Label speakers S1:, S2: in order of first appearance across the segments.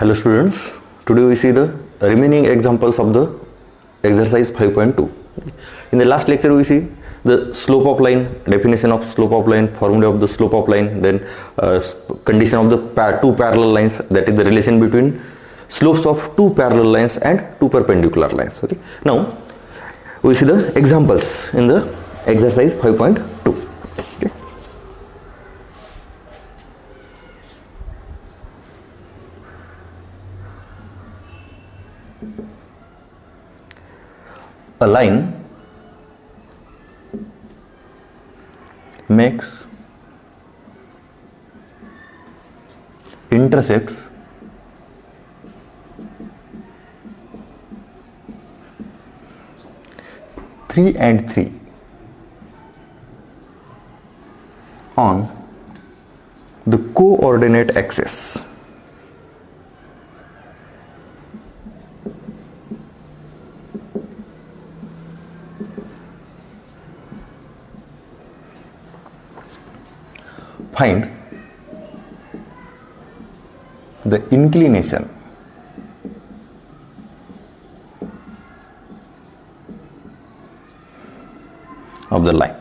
S1: Hello students, today we see the remaining examples of the exercise 5.2. In the last lecture we see the slope of line, definition of slope of line, formula of the slope of line, then condition of the two parallel lines, that is the relation between slopes of two parallel lines and two perpendicular lines. Okay. Now we see the examples in the exercise 5.2. Okay. A line makes intercepts three and three on the coordinate axis. Find the inclination of the line.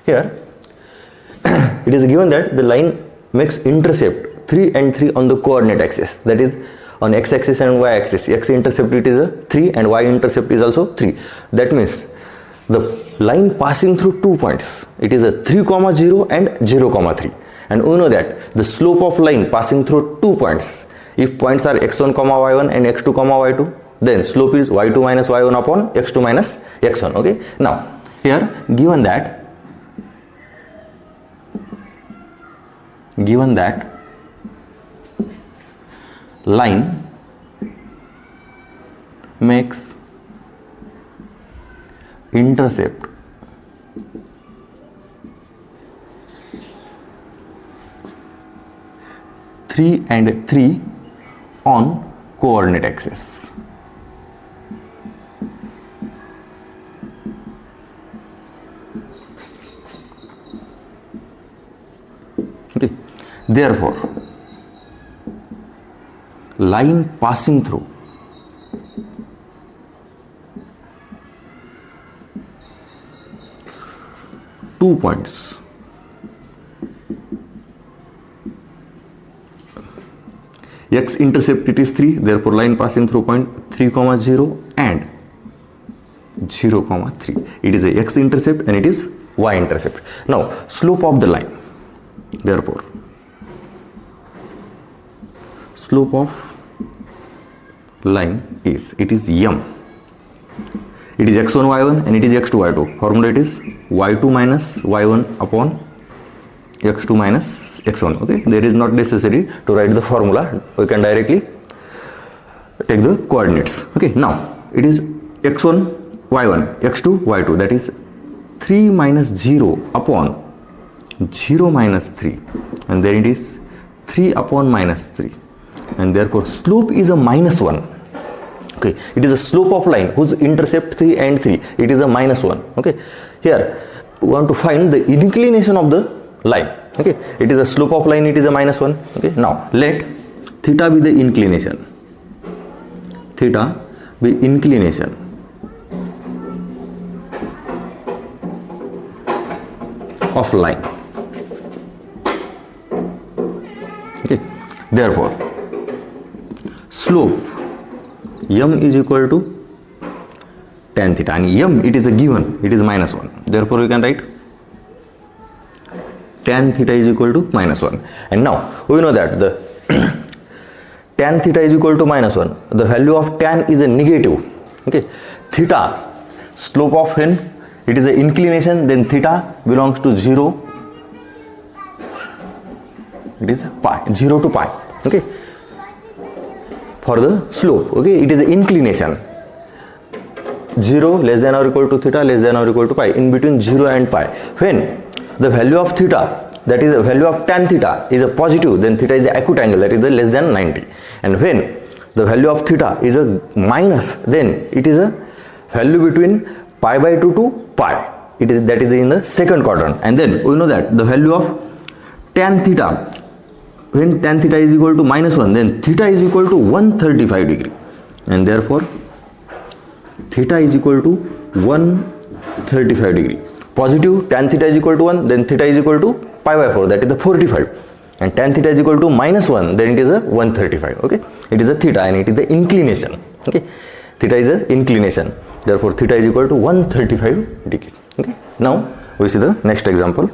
S1: Here it is given that the line makes intercept 3 and 3 on the coordinate axis, that is on x-axis and y-axis. X-intercept it is a 3 and y-intercept is also 3. That means the line passing through 2 points, it is a 3, 0 and 0, 3. And we know that the slope of line passing through 2 points, if points are x1, y1 and x2, y2, then slope is y2 minus y1 upon x2 minus x1. Okay. Now here given that line makes intercept three and 3 on coordinate axis. Okay. Therefore, line passing through two points, x intercept it is 3, therefore line passing through point 3, 0 and 0, 3. It is a x intercept and it is y intercept. Now slope of the line, therefore slope of line is, it is m. It is x1 y1 and it is x2 y2. Formula it is y2 minus y1 upon x2 minus x1. Okay, there is not necessary to write the formula, we can directly take the coordinates. Okay, now it is x1 y1 x2 y2, that is 3 minus 0 upon 0 minus 3, and then it is 3 upon minus 3, and therefore slope is a minus 1. Okay, it is a slope of line whose intercept 3 and 3, it is a minus 1. Okay, here we want to find the inclination of the line. Okay, it is a slope of line, it is a minus 1. Okay, now let theta be the inclination, theta be inclination of line. Okay, therefore slope m is equal to tan theta, and m it is a given, it is minus 1, therefore we can write tan theta is equal to minus 1. And now we know that the tan theta is equal to minus 1, the value of tan is a negative. Okay, theta, slope of n, it is an inclination, then theta belongs to 0, it is pi, 0 to pi. Okay, for the slope, okay, it is an inclination, 0 less than or equal to theta, less than or equal to pi, in between 0 and pi. When the value of theta, that is the value of tan theta, is a positive, then theta is the acute angle, that is the less than 90. And when the value of theta is a minus, then it is a value between pi by 2 to pi. that is in the second quadrant, and then we know that the value of tan theta, when tan theta is equal to -1, then theta is equal to 135 degree, and therefore theta is equal to 135 degree. Positive tan theta is equal to 1, then theta is equal to pi by 4, that is the 45, and tan theta is equal to -1, then it is a 135. Okay, it is a theta and it is the inclination. Okay, theta is a inclination, therefore theta is equal to 135 degree. Okay, now we see the next example.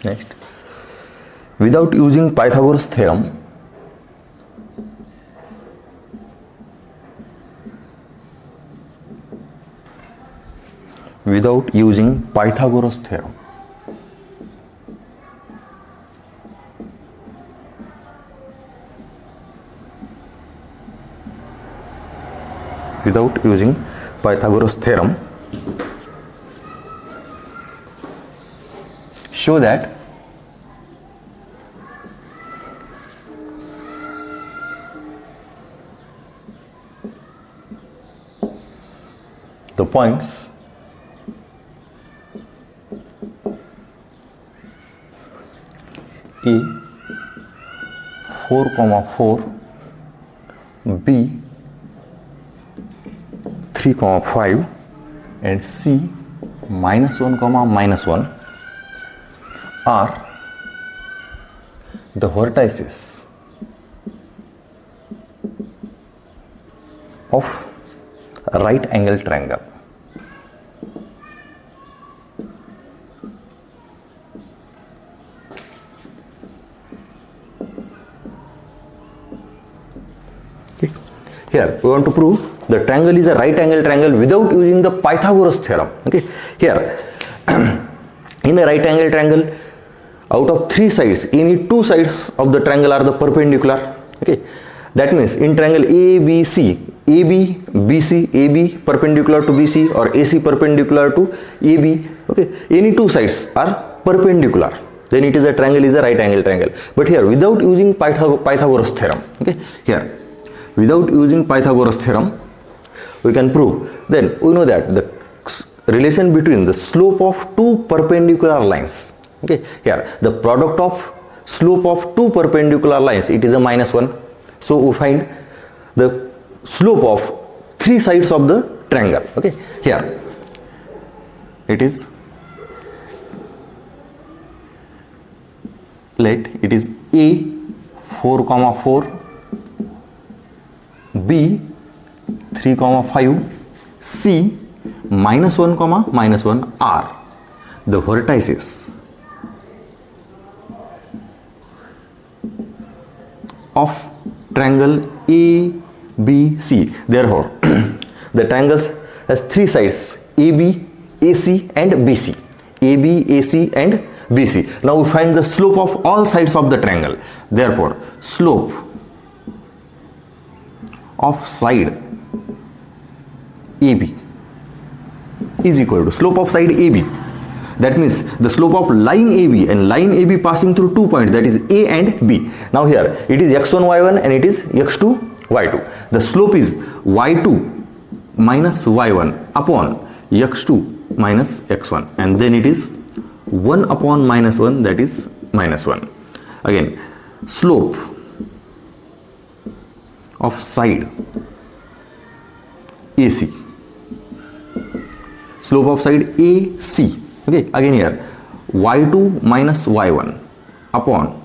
S1: Next, without using Pythagoras theorem, without using Pythagoras theorem, without using Pythagoras theorem, show that the points A 4,4, B 3,5 and C -1, are the vertices of a right angle triangle. Okay. Here we want to prove the triangle is a right angle triangle without using the Pythagoras theorem. Okay. Here in a right angle triangle, out of 3 sides, any 2 sides of the triangle are the perpendicular. Okay, that means in triangle ABC, AB, BC, AB perpendicular to BC or AC perpendicular to AB. Okay, any 2 sides are perpendicular, then it is a triangle is a right angle triangle. But here without using Pythagoras theorem, okay, here without using Pythagoras theorem, we can prove. Then we know that the relation between the slope of 2 perpendicular lines. Okay, here the product of slope of 2 perpendicular lines, it is a -1. So we find the slope of 3 sides of the triangle. Okay, here it is, let it is A 4,4, B 3,5, C -1, are the vertices of triangle ABC. Therefore, the triangles has 3 sides, AB, AC and BC. AB, AC and BC. Now we find the slope of all sides of the triangle. Therefore, slope of side AB is equal to slope of side AB. That means the slope of line AB and line AB passing through 2 points, that is A and B. Now here it is x1 y1 and it is x2 y2. The slope is y2 minus y1 upon x2 minus x1, and then it is 1 upon -1, that is -1. Again, slope of side AC, slope of side AC. Okay, again here y2 minus y1 upon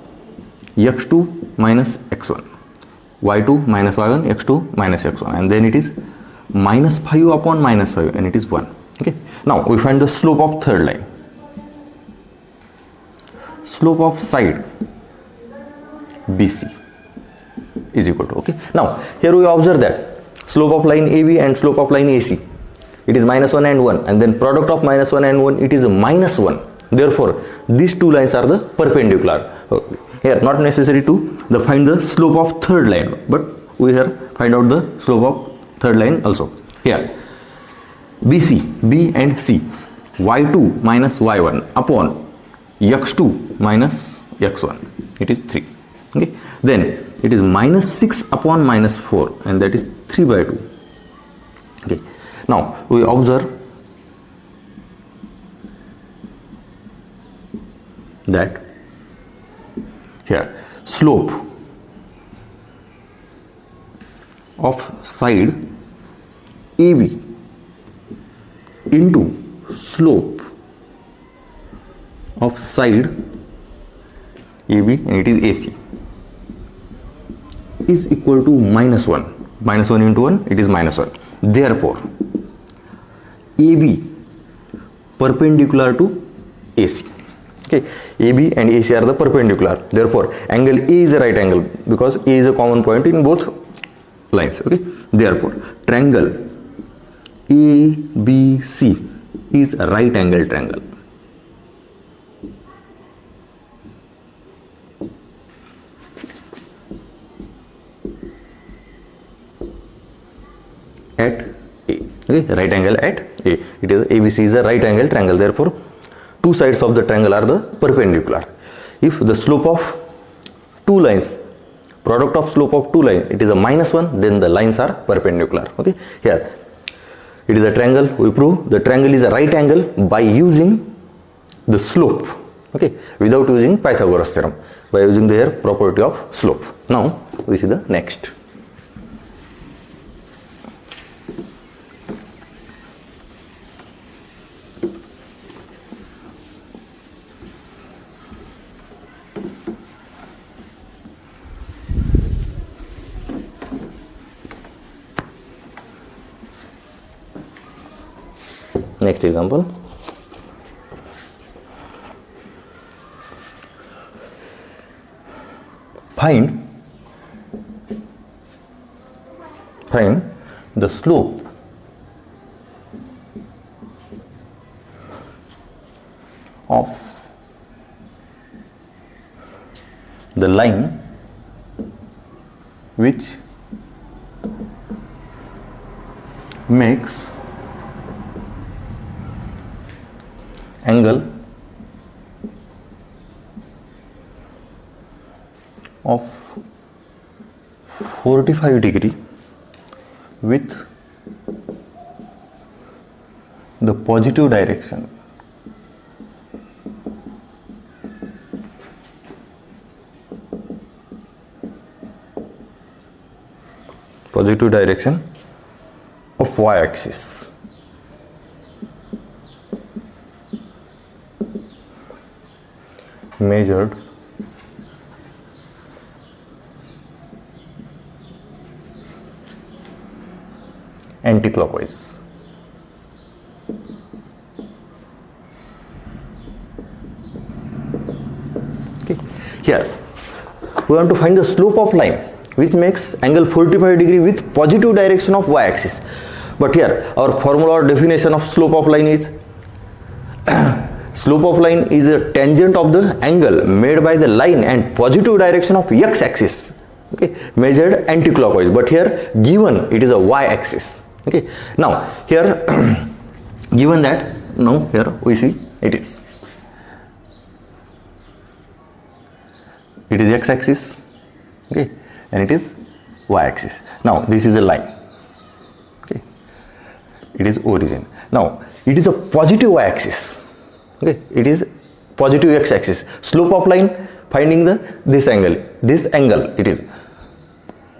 S1: x2 minus x1, y2 minus y1, x2 minus x1, and then it is -5 upon -5 and it is 1. Okay, now we find the slope of third line. Slope of side BC is equal to, okay, now here we observe that slope of line AB and slope of line AC, it is -1 and 1, and then product of -1 and 1, it is -1. Therefore these two lines are the perpendicular. Here not necessary to find the slope of third line, but we here find out the slope of third line also. Here BC, B and C, y2 minus y1 upon x2 minus x1, it is 3. Okay, then it is minus 6 upon minus 4, and that is 3 by 2. Okay, now we observe that here slope of side AB into slope of side AB, and it is AC, is equal to minus 1. Minus 1 into 1, it is minus 1. Therefore AB perpendicular to AC. Okay, AB and AC are the perpendicular. Therefore angle A is a right angle, because A is a common point in both lines. Okay, therefore triangle ABC is a right angle triangle. At A. Okay, right angle at A. It is ABC is a right angle triangle. Therefore two sides of the triangle are the perpendicular. If the slope of two lines, product of slope of two lines, it is a minus 1, then the lines are perpendicular. Okay, here it is a triangle. We prove the triangle is a right angle by using the slope. Okay, without using Pythagoras theorem, by using their property of slope. Now we see the next. Next example. Find the slope of the line which makes angle of 45 degree with the positive direction. Positive direction of y-axis. Measured anti-clockwise. Okay, here we want to find the slope of line which makes angle 45 degree with positive direction of y-axis. But here our formula or definition of slope of line is slope of line is a tangent of the angle made by the line and positive direction of x-axis. Okay, measured anti-clockwise. But here given it is a y-axis. Okay, now here given that, now here we see it is x-axis. Okay, and it is y-axis. Now this is a line. Okay, it is origin. Now it is a positive y-axis. Okay, it is positive x-axis. Slope of line, finding this angle it is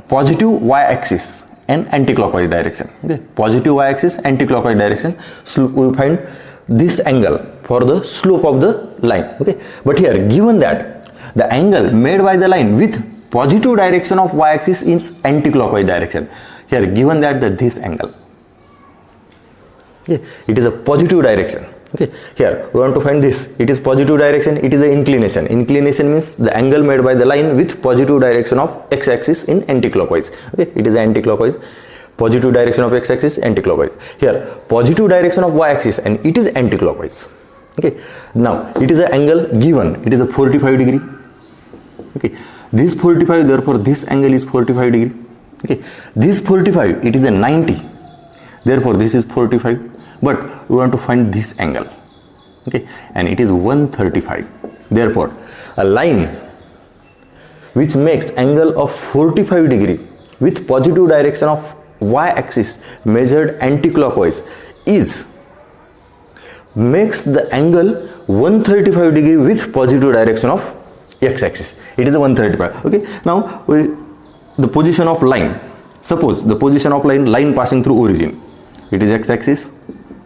S1: positive y-axis and anti-clockwise direction. Okay, positive y-axis, anti-clockwise direction. So we find this angle for the slope of the line. Okay, but here given that the angle made by the line with positive direction of y-axis is anti-clockwise direction. Here given that this angle, okay, it is a positive direction. Okay, here we want to find this. It is positive direction. It is an inclination. Inclination means the angle made by the line with positive direction of x-axis in anti-clockwise. Okay, it is anti-clockwise. Positive direction of x-axis, anti-clockwise. Here positive direction of y-axis and it is anti-clockwise. Okay, now it is an angle given. It is a 45 degree. Okay, this 45, therefore this angle is 45 degree. Okay, this 45, it is a 90, therefore this is 45, but we want to find this angle. Okay, and it is 135. Therefore a line which makes angle of 45 degree with positive direction of y-axis measured anti-clockwise makes the angle 135 degree with positive direction of x-axis. It is a 135. Okay, now the position of line, suppose the position of line passing through origin, it is x-axis,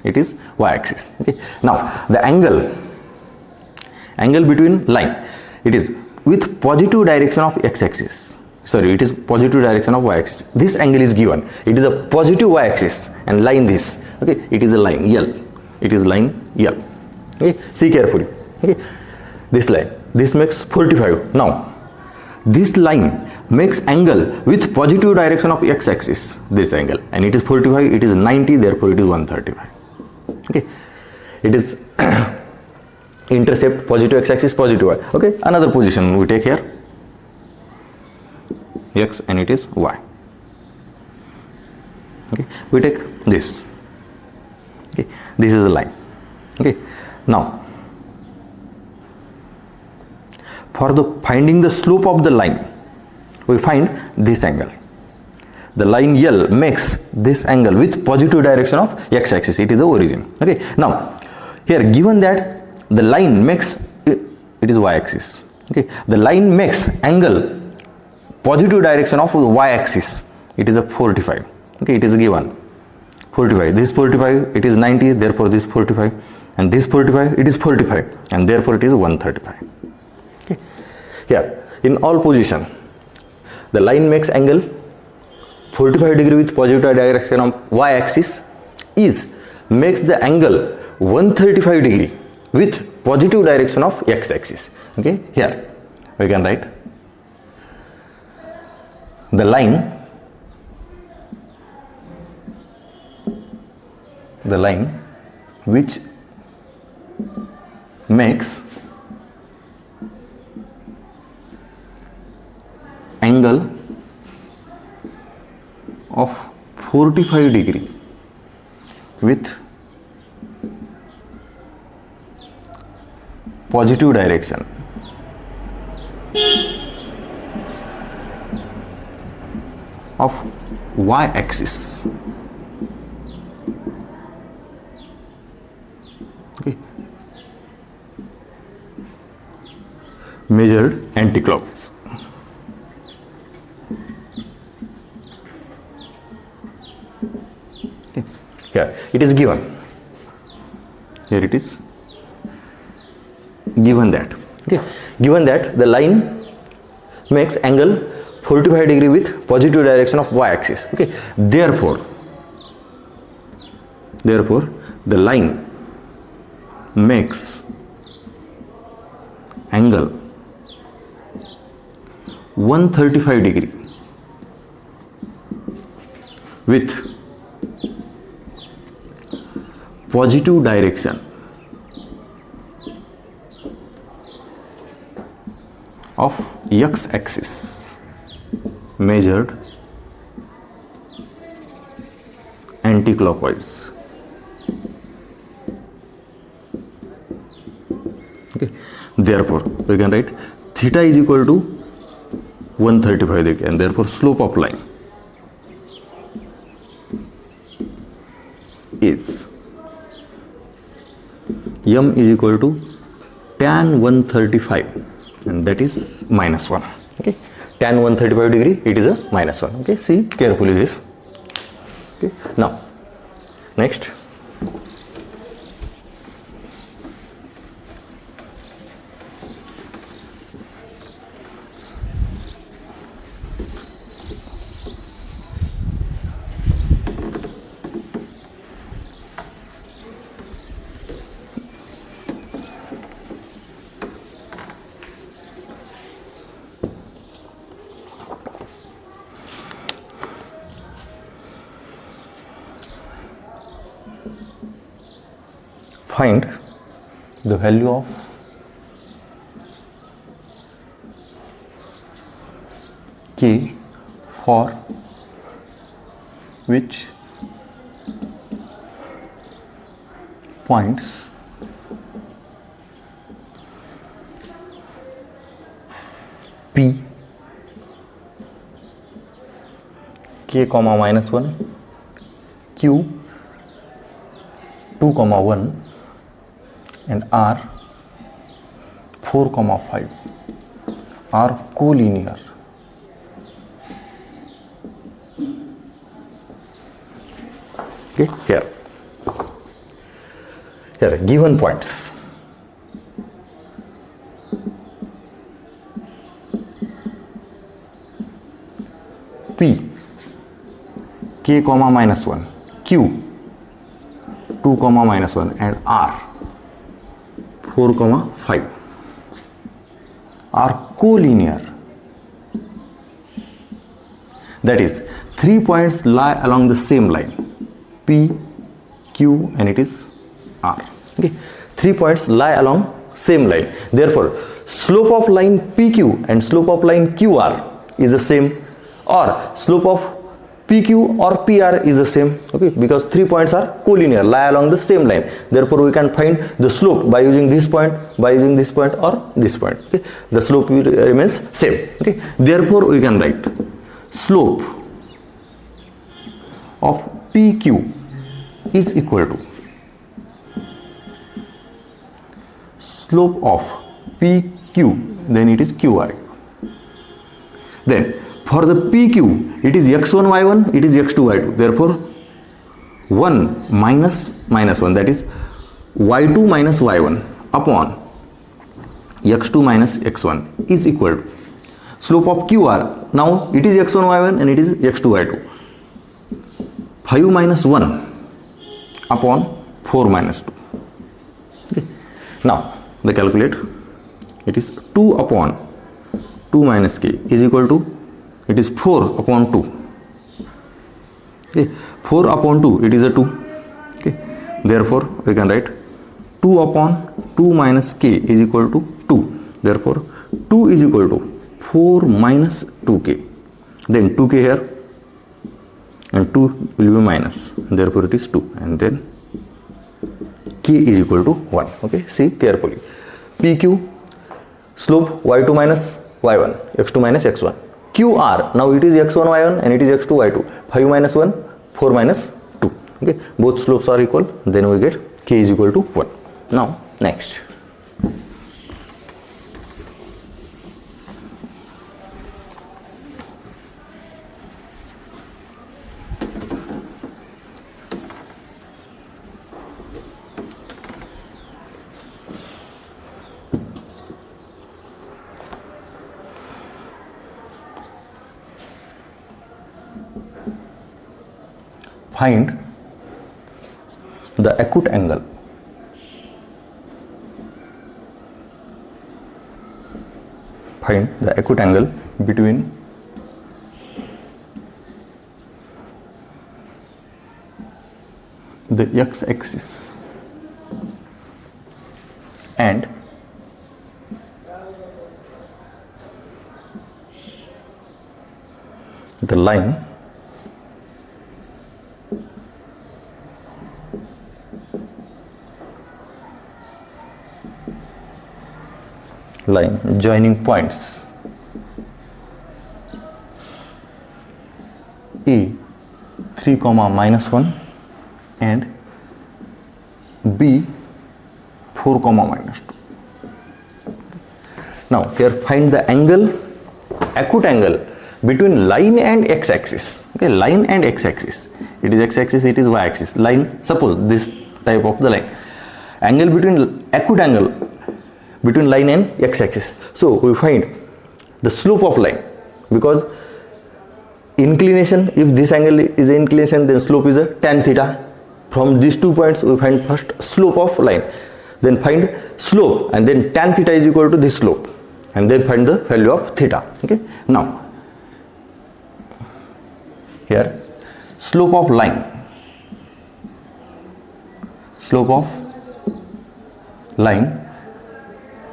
S1: it is y-axis. Okay, now the angle between line, it is with positive direction of x-axis, sorry, it is positive direction of y-axis. This angle is given, it is a positive y-axis, and line this. Okay, it is a line L, it is line L. Okay, see carefully. Okay, this line, this makes 45. Now this line makes angle with positive direction of x-axis, this angle, and it is 45, it is 90, therefore it is 135. Okay, it is intercept positive x-axis, positive y. Okay, another position we take here, x, and it is y. Okay, we take this. Okay, this is a line. Okay, now for the finding the slope of the line, we find this angle. The line L makes this angle with positive direction of x-axis, it is the origin. Okay, now here given that the line makes it is y-axis. Okay, the line makes angle positive direction of y-axis, it is a 45. Okay, it is given 45. This 45, it is 90, therefore this 45, and this 45, it is 45, and therefore it is 135. Okay, here in all position the line makes angle 45 degree with positive direction of y-axis makes the angle 135 degree with positive direction of x-axis. Okay, here we can write the line which makes angle of 45 degree with positive direction of y-axis. Okay, measured anti-clockwise. Okay, here it is given. Here it is given that. Okay, given that the line makes angle 45 degree with positive direction of y-axis. Okay, therefore the line makes angle 135 degree with positive direction of x-axis measured anti-clockwise. Okay, therefore we can write theta is equal to 135 degree, and therefore slope of line is m is equal to tan 135, and that is -1. Okay, tan 135 degree, it is a -1. Okay, see carefully this. Okay, now next find the value of for which points P k comma minus 1 Q 2 comma 1 and R 4 comma 5 are collinear. Okay, here given points P k comma minus 1 Q 2 comma minus 1 and R 4 comma 5 are collinear. That is, 3 points lie along the same line P, Q and it is R. Okay, 3 points lie along same line. Therefore, slope of line PQ and slope of line QR is the same, or slope of PQ or PR is the same. Okay, because 3 points are collinear, lie along the same line. Therefore, we can find the slope by using this point, or this point. Okay, the slope remains same. Okay, therefore, we can write slope of PQ is equal to slope of PQ, then it is QR. Then for the PQ, it is x1 y1, it is x2 y2. Therefore, 1 minus 1, that is y2 minus y1 upon x2 minus x1 is equal to slope of QR. Now it is x1 y1 and it is x2 y2. 5 minus 1 upon 4 minus 2. Okay. Now the calculate, it is 2 upon 2 minus k is equal to, it is 4 upon 2. Okay. 4 upon 2, it is a 2. Okay. Therefore, we can write 2 upon 2 minus k is equal to 2. Therefore, 2 is equal to 4 minus 2k. Then 2k here and 2 will be minus. Therefore, it is 2. And then k is equal to 1. Okay. See carefully. PQ, slope y2 minus y1, x2 minus x1. QR, now it is x1 y1 and it is x2 y2. 5 minus 1, 4 minus 2. Okay, both slopes are equal, then we get k is equal to 1. Now next, find the acute angle between the x-axis and the line joining points A 3 comma minus 1 and B 4 comma minus 2. Now here find the angle, acute angle between line and x-axis. Okay, line and x-axis. It is x-axis, it is y-axis. Line, suppose this type of the line. Angle between, acute angle between line and x-axis. So we find the slope of line, because inclination, if this angle is an inclination, then slope is a tan theta. From these 2 points we find first slope of line, then find slope, and then tan theta is equal to this slope, and then find the value of theta. Okay, now here slope of line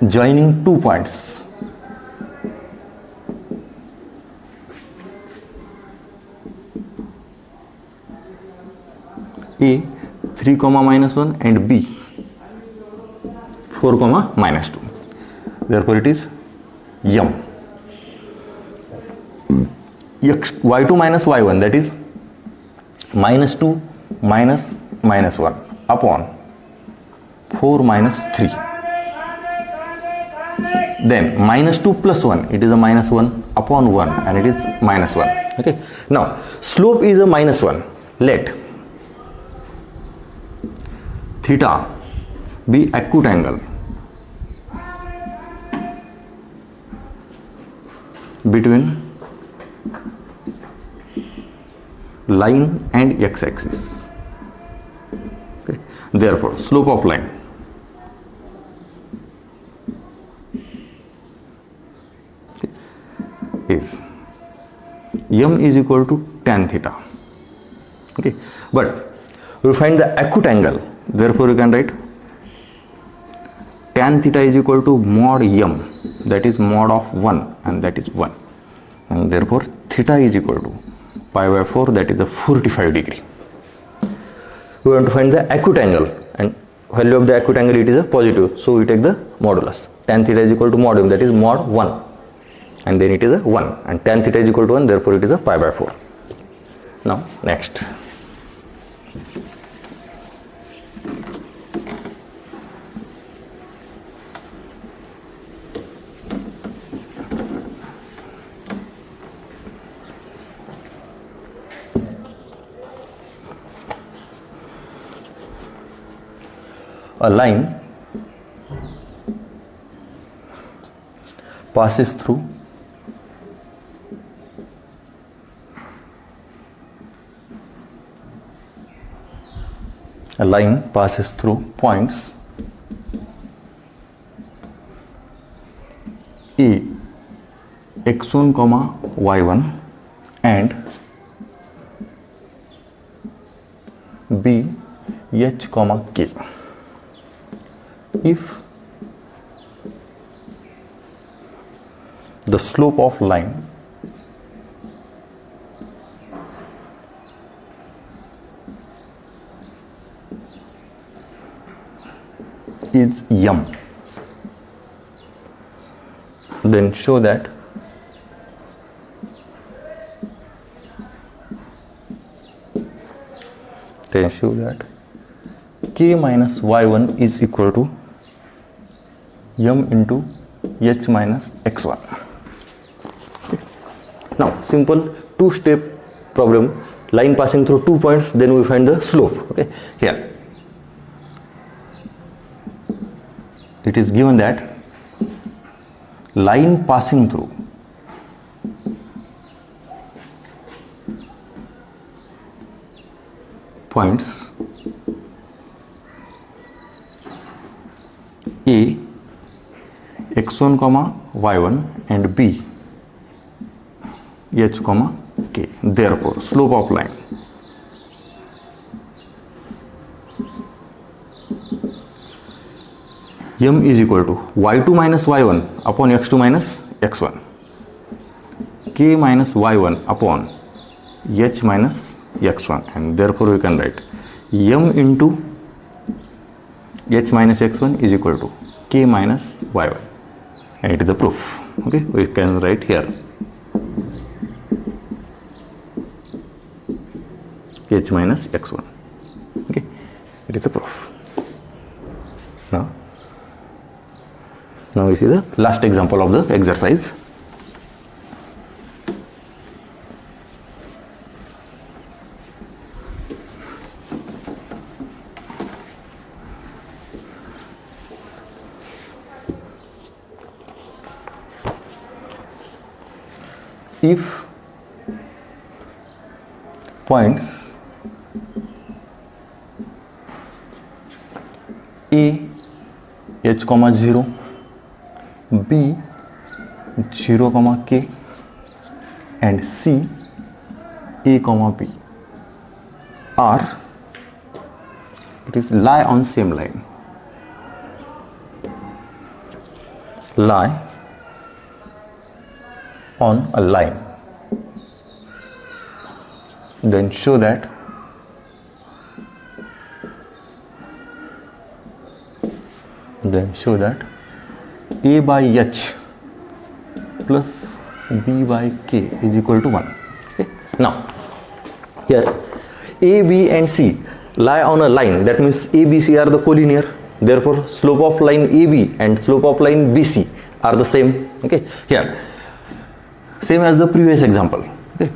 S1: joining 2 points A 3 comma minus 1 and B 4 comma minus 2. Therefore it is M. Y2 minus y1, that is minus 2 minus minus 1 upon 4 minus 3. Then minus 2 plus 1, it is a minus 1 upon 1 and it is minus 1. Okay. Now slope is a minus 1. Let theta be acute angle between line and x-axis. Okay. Therefore slope of line is m is equal to tan theta. Okay, but we find the acute angle, therefore you can write tan theta is equal to mod m, that is mod of 1 and that is 1, and therefore theta is equal to pi by 4, that is a 45 degree. We want to find the acute angle, and value of the acute angle, it is a positive, so we take the modulus. Tan theta is equal to mod m, that is mod 1, and then it is a 1, and tan theta is equal to 1, therefore it is a pi by 4. Now next, a line passes through points A x1 comma y1 and B h comma k. If the slope of line is m, then show that k minus y1 is equal to m into h minus x1. Okay. Now simple two-step problem, line passing through 2 points, then we find the slope. Okay, here it is given that line passing through points A x1 comma y1 and B h comma k. Therefore slope of line m is equal to y2 minus y1 upon x2 minus x1, k minus y1 upon h minus x1, and therefore we can write m into h minus x1 is equal to k minus y1, and it is the proof. Okay, we can write here h minus x1. Okay, it is the proof. Now we see the last example of the exercise. If points A h comma 0, B 0 comma k and C A comma B are, it is lie on same line, lie on a line, then show that then show that A by H plus B by K is equal to 1. Okay. Now here A, B and C lie on a line, that means A, B, C are the collinear, therefore slope of line AB and slope of line BC are the same. Okay, here same as the previous example. Okay,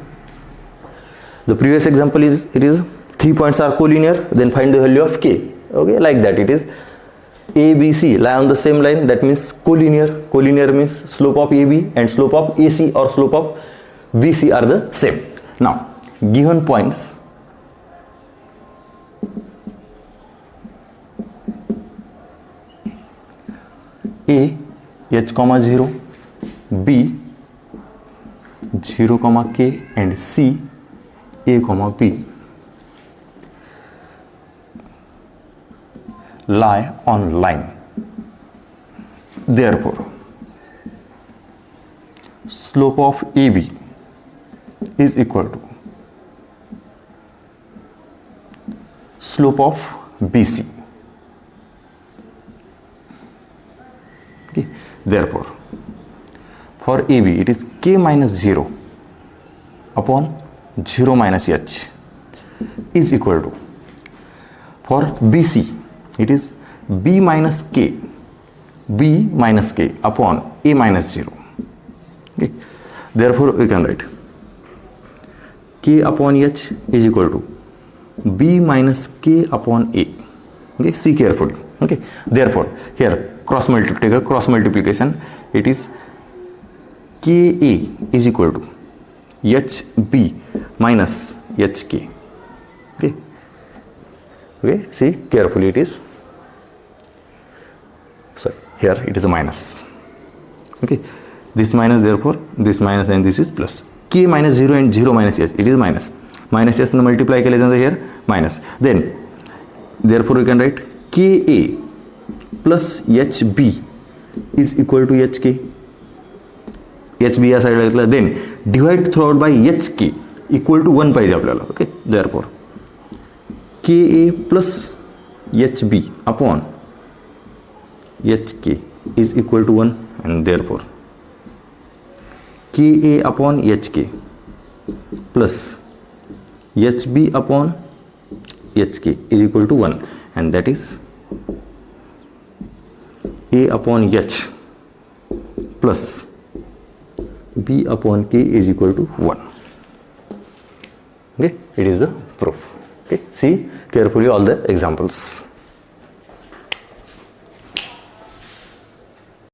S1: the previous example is, it is 3 points are collinear, then find the value of K. Okay, like that it is A, B, C lie on the same line, that means collinear. Collinear means slope of AB and slope of AC or slope of BC are the same. Now given points A, H comma 0, B 0 comma K and C, A comma B lie on line. Therefore slope of AB is equal to slope of BC. Okay. Therefore for AB it is K minus 0 upon 0 minus H is equal to, for BC it is B minus K upon A minus 0. Okay. Therefore we can write K upon H is equal to B minus K upon A. Okay, see carefully. Okay, therefore here cross multiplication, it is Ka is equal to HB minus HK. Okay, okay, see carefully, it is, so here it is a minus. Okay, this minus, therefore this minus and this is plus. K minus 0 and 0 minus H, it is minus. Minus S multiply here minus. Then therefore we can write Ka plus HB is equal to HK. HB या side घेतला, then divide throughout by HK equal to 1 पाहिजे आपल्याला. Okay, therefore Ka plus HB upon HK is equal to 1, and therefore Ka upon HK plus HB upon HK is equal to 1, and that is A upon H plus B upon K is equal to 1. Okay, it is the proof. Okay, see carefully all the examples.